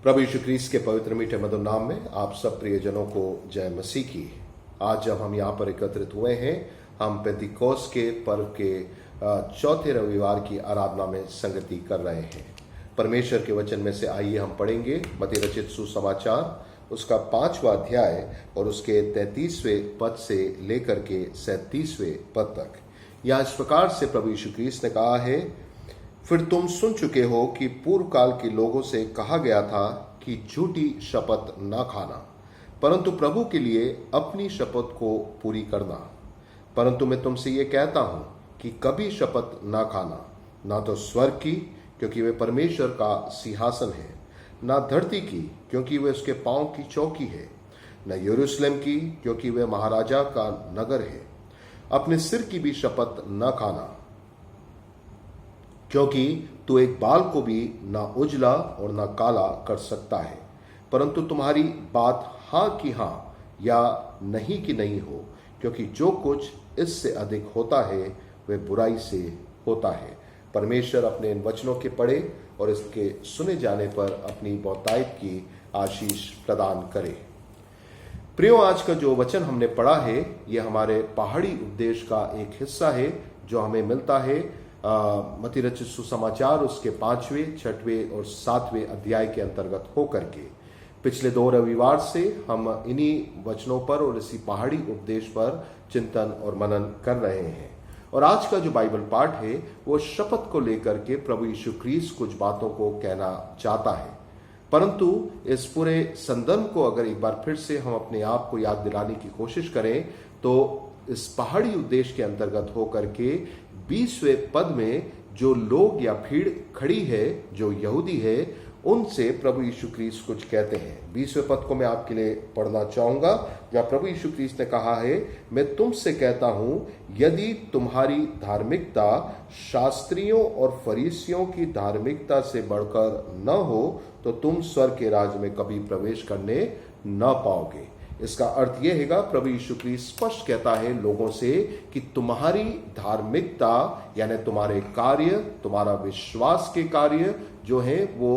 प्रभु यीशु ख्रीस्त के पवित्र मीठे मधुर नाम में आप सब प्रियजनों को जय मसीह की। आज जब हम यहाँ पर एकत्रित हुए हैं, हम पेंतिकोस्त के पर्व के चौथे रविवार की आराधना में संगति कर रहे हैं। परमेश्वर के वचन में से आइए हम पढ़ेंगे मत्ती रचित सुसमाचार उसका 5वां अध्याय और उसके 33वें पद से लेकर के 37वें पद तक। यहाँ इस प्रकार से प्रभु यीशु ख्रीस्त ने कहा है, फिर तुम सुन चुके हो कि पूर्व काल के लोगों से कहा गया था कि झूठी शपथ न खाना, परंतु प्रभु के लिए अपनी शपथ को पूरी करना। परंतु मैं तुमसे ये कहता हूं कि कभी शपथ न खाना, ना तो स्वर्ग की, क्योंकि वे परमेश्वर का सिंहासन है, ना धरती की, क्योंकि वे उसके पांव की चौकी है, न यरूशलेम की, क्योंकि वे महाराजा का नगर है। अपने सिर की भी शपथ न खाना, क्योंकि तू एक बाल को भी ना उजला और ना काला कर सकता है। परंतु तुम्हारी बात हाँ की हाँ या नहीं की नहीं हो, क्योंकि जो कुछ इससे अधिक होता है वह बुराई से होता है। परमेश्वर अपने इन वचनों के पढ़े और इसके सुने जाने पर अपनी बहुतायत की आशीष प्रदान करे। प्रियो, आज का जो वचन हमने पढ़ा है यह हमारे पहाड़ी उपदेश का एक हिस्सा है जो हमें मिलता है मत्ती रचित सुसमाचार उसके 5वें, 6वें और 7वें अध्याय के अंतर्गत होकर के। पिछले 2 रविवार से हम इन्हीं वचनों पर और इसी पहाड़ी उपदेश पर चिंतन और मनन कर रहे हैं। और आज का जो बाइबल पाठ है वो शपथ को लेकर के प्रभु यीशु ख्रीस्त कुछ बातों को कहना चाहता है। परंतु इस पूरे संदर्भ को अगर एक बार फिर से हम अपने आप को याद दिलाने की कोशिश करें तो इस पहाड़ी उद्देश्य के अंतर्गत होकर के 20वें पद में जो लोग या भीड़ खड़ी है, जो यहूदी है, उनसे प्रभु यीशु ख्रीस्त कुछ कहते हैं। 20वें पद को मैं आपके लिए पढ़ना चाहूंगा, जहां प्रभु यीशु ख्रीस्त ने कहा है, मैं तुमसे कहता हूं, यदि तुम्हारी धार्मिकता शास्त्रियों और फरीसियों की धार्मिकता से बढ़कर न हो तो तुम स्वर्ग के राज्य में कभी प्रवेश करने न पाओगे। इसका अर्थ यह हैगा, प्रभु यीशु ख्रीस्त स्पष्ट कहता है लोगों से कि तुम्हारी धार्मिकता यानी तुम्हारे कार्य, तुम्हारा विश्वास के कार्य जो है वो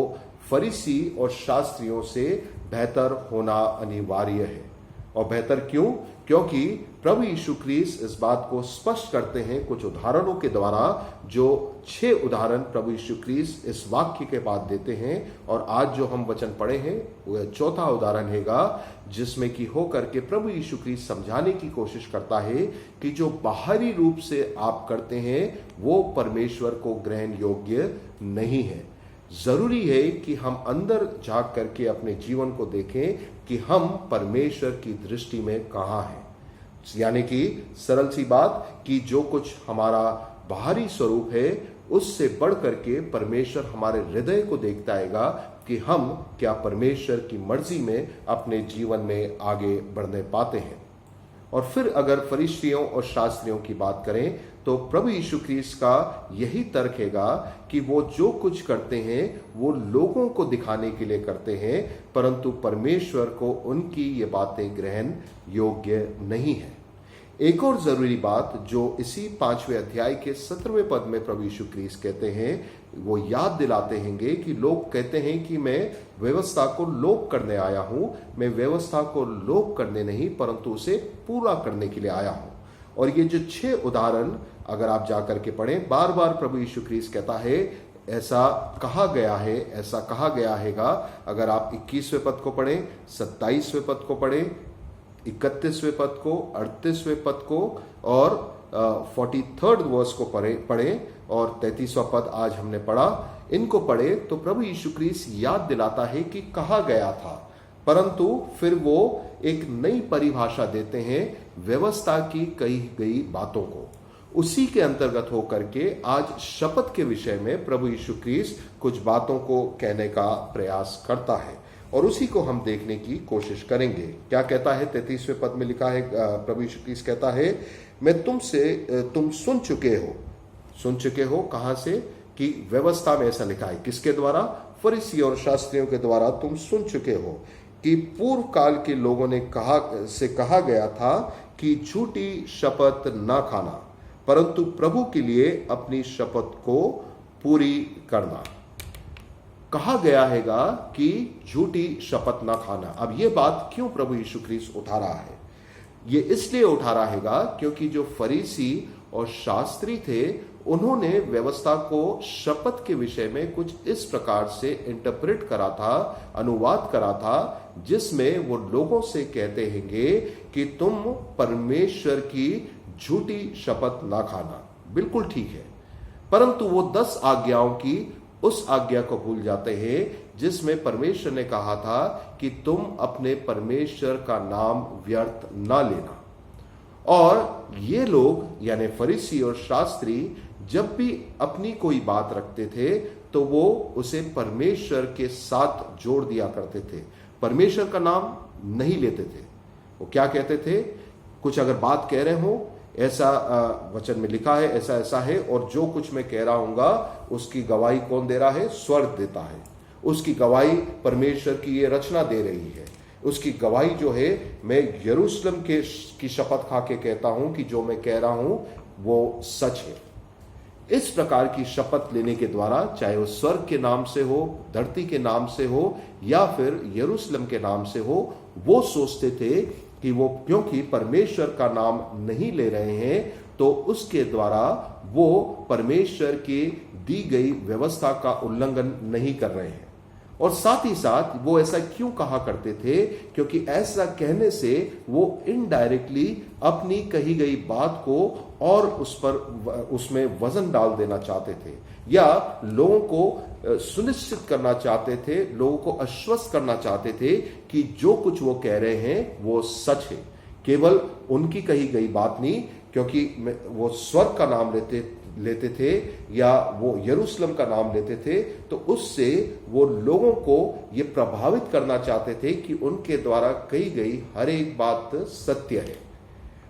फरीसी और शास्त्रियों से बेहतर होना अनिवार्य है। और बेहतर क्यों? क्योंकि प्रभु यीशु ख्रीस्त इस बात को स्पष्ट करते हैं कुछ उदाहरणों के द्वारा, जो 6 उदाहरण प्रभु यीशु ख्रीस्त इस वाक्य के बाद देते हैं। और आज जो हम वचन पढ़े हैं वह 4था उदाहरण हैगा, जिसमें कि होकर के प्रभु यीशु ख्रीस्त समझाने की कोशिश करता है कि जो बाहरी रूप से आप करते हैं वो परमेश्वर को ग्रहण योग्य नहीं है। जरूरी है कि हम अंदर झांक करके अपने जीवन को देखें कि हम परमेश्वर की दृष्टि में कहाँ हैं। यानी कि सरल सी बात कि जो कुछ हमारा बाहरी स्वरूप है उससे बढ़ करके परमेश्वर हमारे हृदय को देखता हैगा कि हम क्या परमेश्वर की मर्जी में अपने जीवन में आगे बढ़ने पाते हैं। और फिर अगर फरीसियों और शास्त्रियों की बात करें तो प्रभु यीशु ख्रीस्त का यही तर्क हैगा कि वो जो कुछ करते हैं वो लोगों को दिखाने के लिए करते हैं, परंतु परमेश्वर को उनकी ये बातें ग्रहण योग्य नहीं है। एक और जरूरी बात जो इसी 5वें अध्याय के 17वें पद में प्रभु यीशु ख्रीस्त कहते हैं, वो याद दिलाते हैंगे कि लोग कहते हैं कि मैं व्यवस्था को लोप करने आया हूं। मैं व्यवस्था को लोप करने नहीं परंतु उसे पूरा करने के लिए आया हूं। और ये जो 6 उदाहरण अगर आप जाकर के पढ़ें, बार बार प्रभु यीशु ख्रीस्त कहता है ऐसा कहा गया है, ऐसा कहा गया हैगा। अगर आप 21वें पद को पढ़ें, 27वें पद को पढ़ें, 31वें पद को, 38वें पद को और 43rd वर्स को पढ़ें और 33वां पद आज हमने पढ़ा, इनको पढ़े तो प्रभु यीशु ख्रीस्त याद दिलाता है कि कहा गया था, परंतु फिर वो एक नई परिभाषा देते हैं व्यवस्था की कही गई बातों को। उसी के अंतर्गत होकर के आज शपथ के विषय में प्रभु यीशु ख्रीस्त कुछ बातों को कहने का प्रयास करता है और उसी को हम देखने की कोशिश करेंगे। क्या कहता है? 33वें पद में लिखा है, प्रभु यीशु ख्रीस्त कहता है, मैं तुम सुन चुके हो कहां से? कि व्यवस्था में ऐसा लिखा है। किसके द्वारा? फरीसी और शास्त्रियों के द्वारा तुम सुन चुके हो कि पूर्व काल के लोगों ने कहा गया था कि झूठी शपथ न खाना, परंतु प्रभु के लिए अपनी शपथ को पूरी करना। कहा गया हैगा कि झूठी शपथ ना खाना। अब ये बात क्यों प्रभु यीशु ख्रीस्त उठा रहा है? ये इसलिए उठा रहा हैगा क्योंकि जो फरीसी और शास्त्री थे, उन्होंने व्यवस्था को शपथ के विषय में कुछ इस प्रकार से इंटरप्रेट करा था, अनुवाद करा था, जिसमें वो लोगों से कहते हैंगे कि तुम परमेश्वर की झूठी शपथ ना खाना। बिल्कुल ठीक है, परंतु वो 10 आज्ञाओं की उस आज्ञा को भूल जाते हैं जिसमें परमेश्वर ने कहा था कि तुम अपने परमेश्वर का नाम व्यर्थ ना लेना। और ये लोग यानी फरीसी और शास्त्री जब भी अपनी कोई बात रखते थे तो वो उसे परमेश्वर के साथ जोड़ दिया करते थे, परमेश्वर का नाम नहीं लेते थे। वो क्या कहते थे? कुछ अगर बात कह रहे हो, ऐसा वचन में लिखा है, ऐसा ऐसा है, और जो कुछ मैं कह रहा हूंगा उसकी गवाही कौन दे रहा है? स्वर्ग देता है। उसकी गवाही परमेश्वर की ये रचना दे रही है। उसकी गवाही जो है, मैं यरूशलेम की शपथ खा के कहता हूं कि जो मैं कह रहा हूं वो सच है। इस प्रकार की शपथ लेने के द्वारा, चाहे वो स्वर्ग के नाम से हो, धरती के नाम से हो, या फिर यरूशलेम के नाम से हो, वो सोचते थे कि वो क्योंकि परमेश्वर का नाम नहीं ले रहे हैं तो उसके द्वारा वो परमेश्वर की दी गई व्यवस्था का उल्लंघन नहीं कर रहे हैं। और साथ ही साथ वो ऐसा क्यों कहा करते थे? क्योंकि ऐसा कहने से वो इनडायरेक्टली अपनी कही गई बात को और उसमें वजन डाल देना चाहते थे, या लोगों को सुनिश्चित करना चाहते थे, लोगों को आश्वस्त करना चाहते थे कि जो कुछ वो कह रहे हैं वो सच है। केवल उनकी कही गई बात नहीं, क्योंकि वो स्वर्ग का नाम लेते थे या वो यरूशलेम का नाम लेते थे, तो उससे वो लोगों को ये प्रभावित करना चाहते थे कि उनके द्वारा कही गई हर एक बात सत्य है।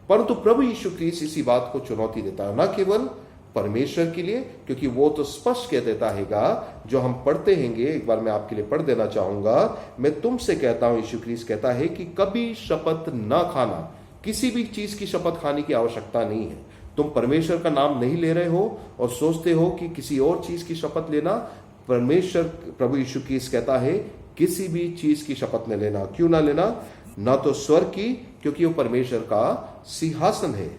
परंतु प्रभु यीशु ख्रीस्त इसी बात को चुनौती देता है, न केवल परमेश्वर के लिए, क्योंकि वो तो स्पष्ट कह देता हैगा, जो हम पढ़ते हैंगे, एक बार मैं आपके लिए पढ़ देना चाहूंगा। मैं तुमसे कहता हूं, यीशु ख्रीस्त कहता है कि कभी शपथ न खाना। किसी भी चीज की शपथ खाने की आवश्यकता नहीं है। तुम परमेश्वर का नाम नहीं ले रहे हो और सोचते हो कि किसी और चीज की शपथ लेना। प्रभु यीशु ख्रीस्त कहता है किसी भी चीज की शपथ न लेना। क्यों ना लेना? ना तो स्वर्ग की, क्योंकि वो परमेश्वर का सिंहासन है,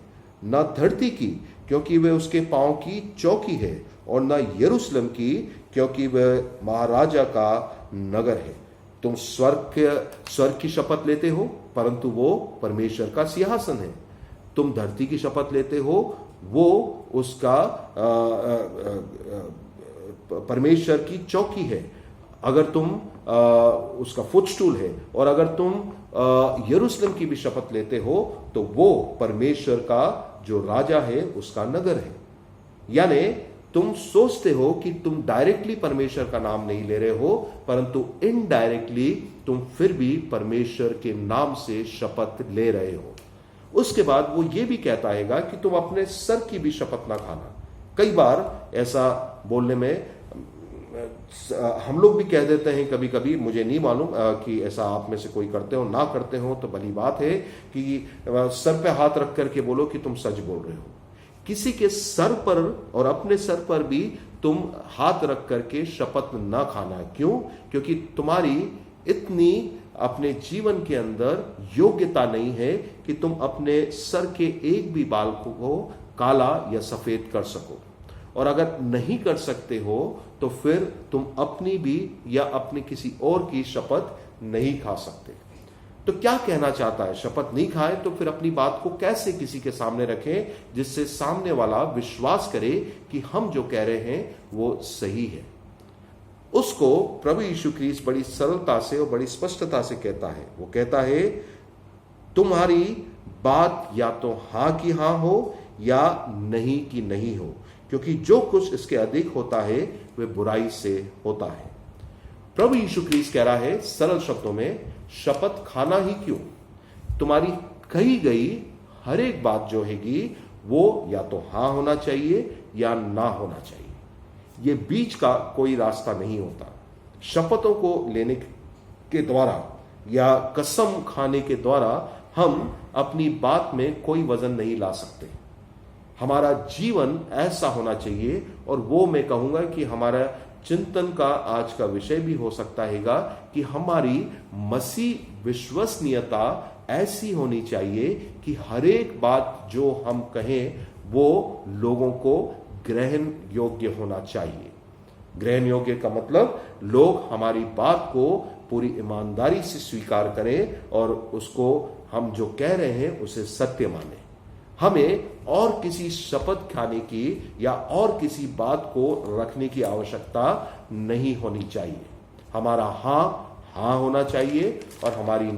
ना धरती की, क्योंकि वह उसके पांव की चौकी है, और ना यरूशलेम की, क्योंकि वह महाराजा का नगर है। तुम स्वर्ग की शपथ लेते हो, परंतु वो परमेश्वर का सिंहासन है। तुम धरती की शपथ लेते हो, वो उसका परमेश्वर की चौकी है। अगर तुम उसका फुटस्टूल है, और अगर तुम यरूशलेम की भी शपथ लेते हो तो वो परमेश्वर का जो राजा है उसका नगर है। यानी तुम सोचते हो कि तुम डायरेक्टली परमेश्वर का नाम नहीं ले रहे हो, परंतु इनडायरेक्टली तुम फिर भी परमेश्वर के नाम से शपथ ले रहे हो। उसके बाद वो ये भी कहता हैगा कि तुम अपने सर की भी शपथ ना खाना। कई बार ऐसा बोलने में हम लोग भी कह देते हैं कभी कभी, मुझे नहीं मालूम कि ऐसा आप में से कोई करते हो, ना करते हो तो भली बात है, कि सर पे हाथ रख करके बोलो कि तुम सच बोल रहे हो। किसी के सर पर और अपने सर पर भी तुम हाथ रख करके शपथ ना खाना। क्यों? क्योंकि तुम्हारी इतनी अपने जीवन के अंदर योग्यता नहीं है कि तुम अपने सर के एक भी बाल को काला या सफेद कर सको। और अगर नहीं कर सकते हो तो फिर तुम अपनी भी या अपनी किसी और की शपथ नहीं खा सकते। तो क्या कहना चाहता है? शपथ नहीं खाए तो फिर अपनी बात को कैसे किसी के सामने रखें जिससे सामने वाला विश्वास करे कि हम जो कह रहे हैं वो सही है। उसको प्रभु यीशु ख्रीस्त बड़ी सरलता से और बड़ी स्पष्टता से कहता है। वो कहता है तुम्हारी बात या तो हां की हां हो या नहीं की नहीं हो, क्योंकि जो कुछ इसके अधिक होता है वह बुराई से होता है। प्रभु यीशु ख्रीस्त कह रहा है सरल शब्दों में, शपथ खाना ही क्यों, तुम्हारी कही गई हर एक बात जो हैगी वो या तो हां होना चाहिए या ना होना चाहिए। ये बीच का कोई रास्ता नहीं होता। शपथों को लेने के द्वारा या कसम खाने के द्वारा हम अपनी बात में कोई वजन नहीं ला सकते। हमारा जीवन ऐसा होना चाहिए, और वो मैं कहूंगा कि हमारा चिंतन का आज का विषय भी हो सकता हैगा कि हमारी मसीह विश्वसनीयता ऐसी होनी चाहिए कि हर एक बात जो हम कहें वो लोगों को ग्रहण योग्य होना चाहिए। ग्रहण योग्य का मतलब लोग हमारी बात को पूरी ईमानदारी से स्वीकार करें और उसको हम जो कह रहे हैं उसे सत्य माने। हमें और किसी शपथ खाने की या और किसी बात को रखने की आवश्यकता नहीं होनी चाहिए। हमारा हां हां होना चाहिए और हमारी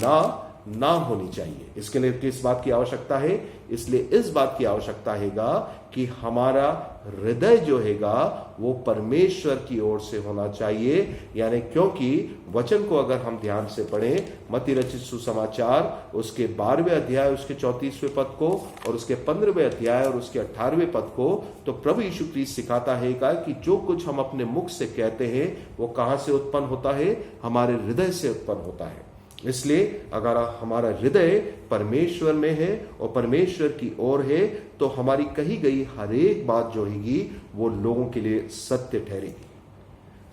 ना होनी चाहिए। इसके लिए किस बात की आवश्यकता है? इसलिए इस बात की आवश्यकता हैगा कि हमारा हृदय जो हैगा वो परमेश्वर की ओर से होना चाहिए। यानी क्योंकि वचन को अगर हम ध्यान से पढ़ें, मत्ती रचित सुसमाचार उसके 12वें अध्याय उसके 34वें पद को और उसके 15वें अध्याय और उसके 18वें पद को, तो प्रभु यीशु क्रिस्त सिखाता है कि जो कुछ हम अपने मुख से कहते हैं वो कहां से उत्पन्न होता है? हमारे हृदय से उत्पन्न होता है। इसलिए अगर हमारा हृदय परमेश्वर में है और परमेश्वर की ओर है तो हमारी कही गई हर एक बात जो होगी वो लोगों के लिए सत्य ठहरेगी।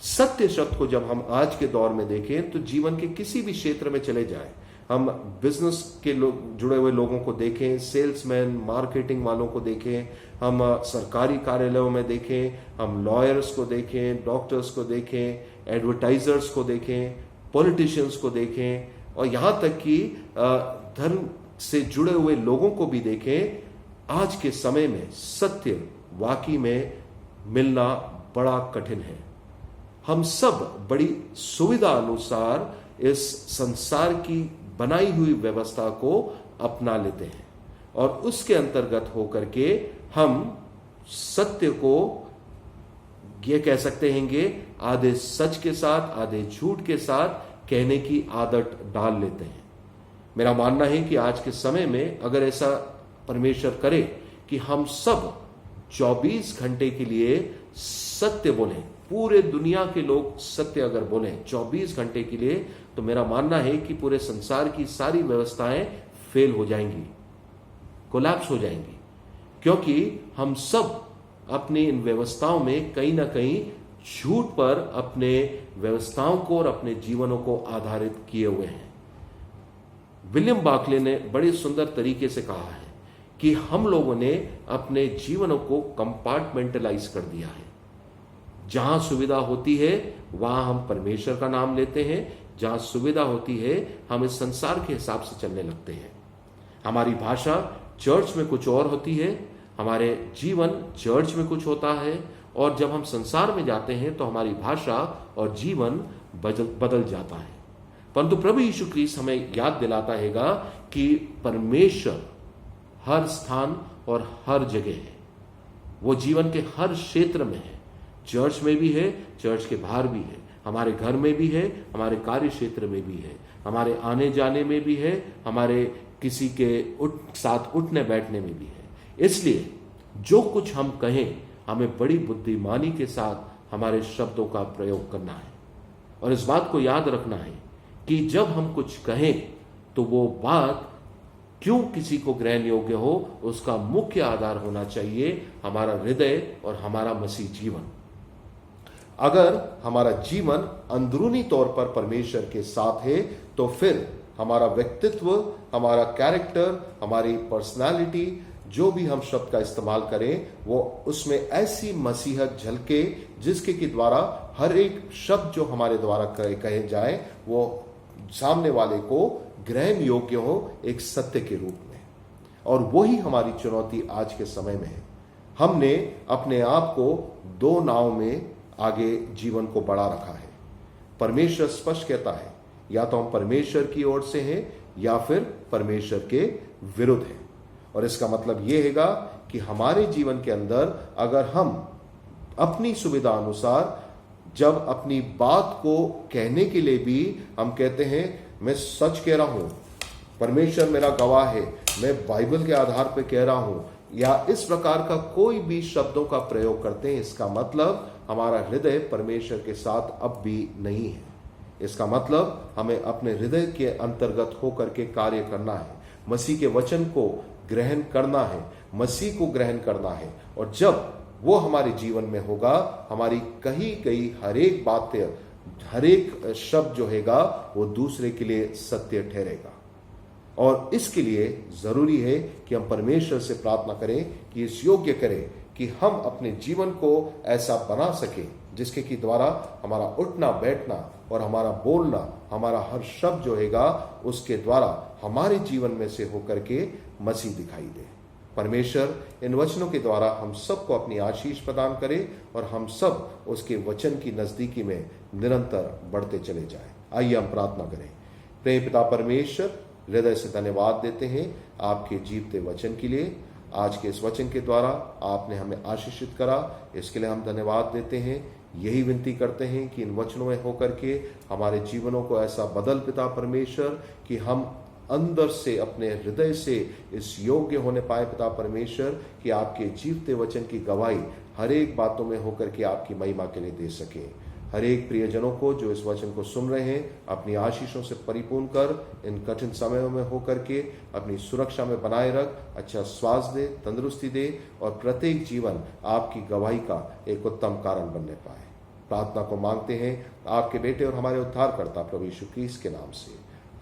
सत्य शब्द को जब हम आज के दौर में देखें तो जीवन के किसी भी क्षेत्र में चले जाएं, हम बिजनेस के जुड़े हुए लोगों को देखें, सेल्समैन मार्केटिंग वालों को देखें, हम सरकारी कार्यालयों में देखें, हम लॉयर्स को देखें, डॉक्टर्स को देखें, एडवर्टाइजर्स को देखें, पॉलिटिशियंस को देखें और यहां तक कि धर्म से जुड़े हुए लोगों को भी देखें, आज के समय में सत्य वाकई में मिलना बड़ा कठिन है। हम सब बड़ी सुविधा अनुसार इस संसार की बनाई हुई व्यवस्था को अपना लेते हैं और उसके अंतर्गत होकर के हम सत्य को ये कह सकते हैं आधे सच के साथ आधे झूठ के साथ कहने की आदत डाल लेते हैं। मेरा मानना है कि आज के समय में अगर ऐसा परमेश्वर करे कि हम सब 24 घंटे के लिए सत्य बोलें, पूरे दुनिया के लोग सत्य अगर बोलें 24 घंटे के लिए, तो मेरा मानना है कि पूरे संसार की सारी व्यवस्थाएं फेल हो जाएंगी, कोलैप्स हो जाएंगी, क्योंकि हम सब अपनी इन व्यवस्थाओं में कहीं ना कहीं झूठ पर अपने व्यवस्थाओं को और अपने जीवनों को आधारित किए हुए हैं। विलियम बार्कले ने बड़े सुंदर तरीके से कहा है कि हम लोगों ने अपने जीवनों को कंपार्टमेंटलाइज कर दिया है। जहां सुविधा होती है वहां हम परमेश्वर का नाम लेते हैं, जहां सुविधा होती है हम इस संसार के हिसाब से चलने लगते हैं। हमारी भाषा चर्च में कुछ और होती है, हमारे जीवन चर्च में कुछ होता है और जब हम संसार में जाते हैं तो हमारी भाषा और जीवन बदल जाता है। परंतु प्रभु यीशु क्रिस्त हमें याद दिलाता हैगा कि परमेश्वर हर स्थान और हर जगह है, वो जीवन के हर क्षेत्र में है। चर्च में भी है, चर्च के बाहर भी है, हमारे घर में भी है, हमारे कार्य क्षेत्र में भी है, हमारे आने जाने में भी है, हमारे किसी के साथ उठने बैठने में भी है। इसलिए जो कुछ हम कहें हमें बड़ी बुद्धिमानी के साथ हमारे शब्दों का प्रयोग करना है और इस बात को याद रखना है कि जब हम कुछ कहें तो वो बात क्यों किसी को ग्रहण योग्य हो, उसका मुख्य आधार होना चाहिए हमारा हृदय और हमारा मसीह जीवन। अगर हमारा जीवन अंदरूनी तौर पर परमेश्वर के साथ है तो फिर हमारा व्यक्तित्व, हमारा कैरेक्टर, हमारी पर्सनालिटी, जो भी हम शब्द का इस्तेमाल करें वो उसमें ऐसी मसीहत झलके जिसके के द्वारा हर एक शब्द जो हमारे द्वारा कहे जाए वो सामने वाले को ग्रहण योग्य हो एक सत्य के रूप में। और वही हमारी चुनौती आज के समय में है। हमने अपने आप को दो नाव में आगे जीवन को बढ़ा रखा है। परमेश्वर स्पष्ट कहता है या तो हम परमेश्वर की ओर से हैं या फिर परमेश्वर के विरुद्ध हैं। और इसका मतलब यह हैगा कि हमारे जीवन के अंदर अगर हम अपनी सुविधा अनुसार जब अपनी बात को कहने के लिए भी हम कहते हैं मैं सच कह रहा हूं, परमेश्वर मेरा गवाह है, मैं बाइबल के आधार पर कह रहा हूं, या इस प्रकार का कोई भी शब्दों का प्रयोग करते हैं, इसका मतलब हमारा हृदय परमेश्वर के साथ अब भी नहीं है। इसका मतलब हमें अपने हृदय के अंतर्गत होकर के कार्य करना है, मसीह के वचन को ग्रहण करना है, मसीह को ग्रहण करना है। और जब वो हमारे जीवन में होगा, हमारी कही गई हर एक बातें, हर एक शब्द जो हैगा वो दूसरे के लिए सत्य ठहरेगा। और इसके लिए जरूरी है कि हम परमेश्वर से प्रार्थना करें कि इस योग्य करें कि हम अपने जीवन को ऐसा बना सकें जिसके की द्वारा हमारा उठना बैठना और हमारा बोलना, हमारा हर शब्द जो हैगा उसके द्वारा हमारे जीवन में से होकर के मसीह दिखाई दे। परमेश्वर इन वचनों के द्वारा हम सबको अपनी आशीष प्रदान करे और हम सब उसके वचन की नजदीकी में निरंतर बढ़ते चले जाएं। आइए हम प्रार्थना करें। प्रिय पिता परमेश्वर, हृदय से धन्यवाद देते हैं आपके जीवते वचन के लिए। आज के इस वचन के द्वारा आपने हमें आशीषित करा, इसके लिए हम धन्यवाद देते हैं। यही विनती करते हैं कि इन वचनों में होकर के हमारे जीवनों को ऐसा बदल पिता परमेश्वर कि हम अंदर से, अपने हृदय से इस योग्य होने पाए पिता परमेश्वर कि आपके जीवते वचन की गवाही हर एक बातों में होकर के आपकी महिमा के लिए दे सके। हर एक प्रियजनों को जो इस वचन को सुन रहे हैं अपनी आशीषों से परिपूर्ण कर, इन कठिन समयों में होकर के अपनी सुरक्षा में बनाए रख, अच्छा स्वास्थ्य दे, तंदुरुस्ती दे और प्रत्येक जीवन आपकी गवाही का एक उत्तम कारण बनने पाए। प्रार्थना को मांगते हैं आपके बेटे और हमारे उद्धारकर्ता प्रभु यीशु क्रीस्त के नाम से,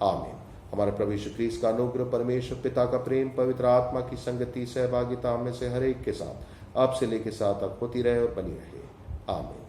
आमीन। हमारे प्रभु यीशु क्रीस्त का अनुग्रह, परमेश्वर पिता का प्रेम, पवित्र आत्मा की संगति, सहभागिता में से हर एक के साथ अब से लेके साथ तक होती रहे और बनी रहे, आमीन।